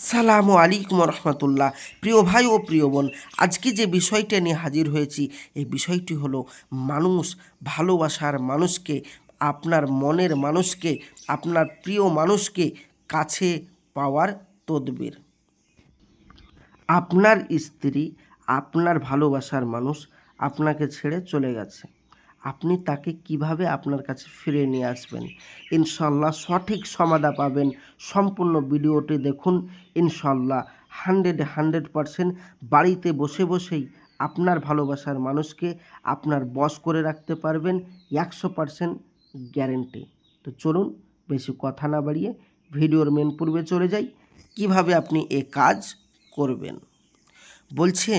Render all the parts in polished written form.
সালামু আলাইকুম রহমতুল্লাহ। প্রিয় ভাই ও প্রিয় বোন, আজকে যে বিষয়টা নিয়ে হাজির হয়েছি, এই বিষয়টি হলো মানুষ ভালোবাসার মানুষকে, আপনার মনের মানুষকে, আপনার প্রিয় মানুষকে কাছে পাওয়ার তদবির। আপনার স্ত্রী, আপনার ভালোবাসার মানুষ আপনাকে ছেড়ে চলে গেছে, আপনি তাকে কিভাবে আপনার কাছে ফিরিয়ে নিয়ে আসবেন? ইনশাল্লাহ সঠিক সমাধা পাবেন। সম্পূর্ণ ভিডিওটি দেখুন। ইনশাল্লাহ 100% বাড়িতে বসে বসেই আপনার ভালোবাসার মানুষকে আপনার বশ করে রাখতে পারবেন। 100% গ্যারেন্টি। তো চলুন বেশি কথা না বাড়িয়ে ভিডিওর মেন পূর্বে চলে যাই, কিভাবে আপনি এ কাজ করবেন। বলছে,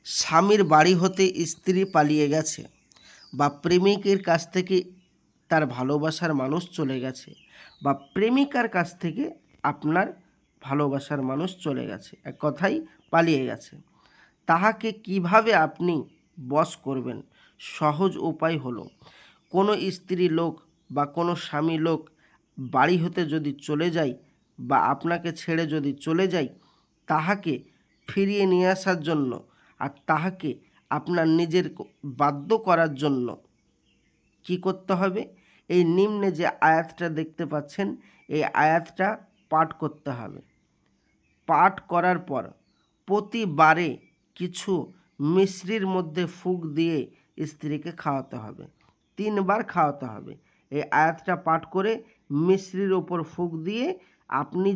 স্বামীর বাড়ি হতে স্ত্রী পালিয়ে গেছে বা প্রেমিকের কাছ থেকে তার ভালোবাসার মানুষ চলে গেছে বা প্রেমিকার কাছ থেকে আপনার ভালোবাসার মানুষ চলে গেছে, এক কথাই পালিয়ে গেছে। তাহাকে কিভাবে আপনি বশ করবেন? সহজ উপায় হলো, কোনো স্ত্রী লোক বা কোনো স্বামী লোক বাড়ি হতে যদি চলে যায় বা আপনাকে ছেড়ে যদি চলে যায়, তাহাকে ফিরিয়ে নিয়ে আসার জন্য আর তাহাকে আপনার নিজের বাধ্য করার জন্য কি করতে হবে? এই নিম্নে যে আয়াতটা দেখতে পাচ্ছেন, এই আয়াতটা পাঠ করতে হবে। পাঠ করার পর প্রতিবারে কিছু মিশ্রির মধ্যে ফুঁক দিয়ে স্ত্রীকে খাওয়াতে হবে। 3 বার খাওয়াতে হবে। এই আয়াতটা পাঠ করে মিশ্রির ওপর ফুঁক দিয়ে আপনি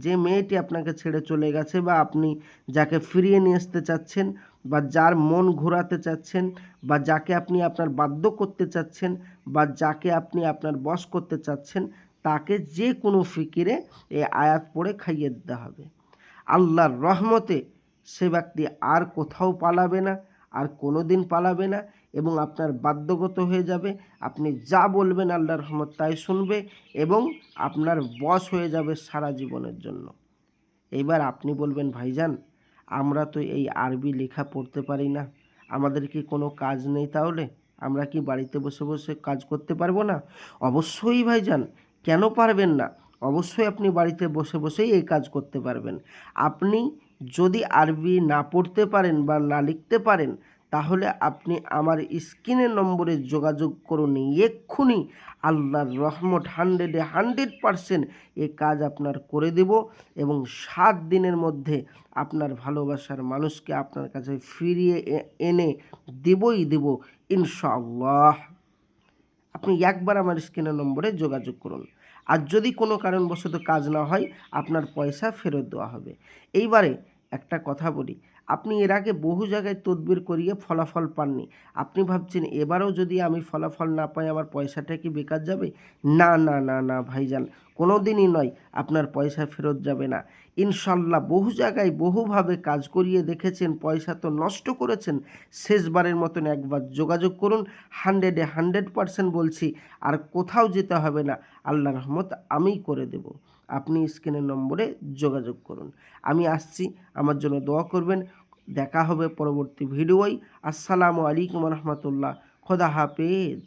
যে মেয়েটি আপনাকে ছেড়ে চলে গেছে বা আপনি যাকে ফিরিয়ে নিয়ে আসতে চাচ্ছেন বা যার মন ঘোরাতে চাচ্ছেন বা যাকে আপনি আপনার বাধ্য করতে চাচ্ছেন বা যাকে আপনি আপনার বশ করতে চাচ্ছেন, তাকে যে কোনো ফিকিরে এই আয়াত পড়ে খাইয়ে দিতে হবে। আল্লাহর রহমতে সে ব্যক্তি আর কোথাও পালাবে না, আর কোনো দিন পালাবে না এবং আপনার বাধ্যগত হয়ে যাবে। আপনি যা বলবেন আল্লাহর রহমত তাই শুনবে এবং আপনার বশ হয়ে যাবে সারা জীবনের জন্য। এইবার আপনি বলবেন, ভাইজান আমরা তো এই আরবি লেখা পড়তে পারি না, আমাদের কি কোনো কাজ নেই? তাহলে আমরা কি বাড়িতে বসে বসে কাজ করতে পারবো না? অবশ্যই ভাইজান, কেন পারবেন না? অবশ্যই আপনি বাড়িতে বসে বসেই এই কাজ করতে পারবেন। আপনি যদি আরবি না পড়তে পারেন বা না লিখতে পারেন, তাহলে আপনি আমার স্ক্রিনের নম্বরে যোগাযোগ করুন এক্ষুনি। আল্লাহর রহমত 100% এ কাজ আপনার করে দেব এবং 7 দিনের মধ্যে আপনার ভালোবাসার মানুষকে আপনার কাছে ফিরিয়ে এনে দেবই দেব ইনশাআল্লাহ। আপনি একবার আমার স্ক্রিনের নম্বরে যোগাযোগ করুন। আর যদি কোনো কারণবশত কাজ না হয়, আপনার পয়সা ফেরত দেওয়া হবে। এইবারে একটা কথা বলি, আপনি এর আগে বহু জায়গায় তদবির করিয়ে ফলাফল পাননি। আপনি ভাবছেন এবারেও যদি আমি ফলাফল না পাই আমার পয়সাটা কি বেকার যাবে? না না না না ভাইজান, কোনো দিনই নয়, আপনার পয়সা ফেরত যাবে না। ইনশাল্লাহ বহু জায়গায় বহুভাবে কাজ করিয়ে দেখেছেন, পয়সা তো নষ্ট করেছেন। শেষবারের মতন একবার যোগাযোগ করুন। 100% বলছি, আর কোথাও যেতে হবে না। আল্লাহর রহমত আমিই করে দেব। আপনি স্ক্রিনের নম্বরে যোগাযোগ করুন। আমি আসছি, আমার জন্য দোয়া করবেন। দেখা হবে পরবর্তী ভিডিওয়। আসসালামু আলাইকুম রহমতুল্লাহ। খোদা হাফেজ।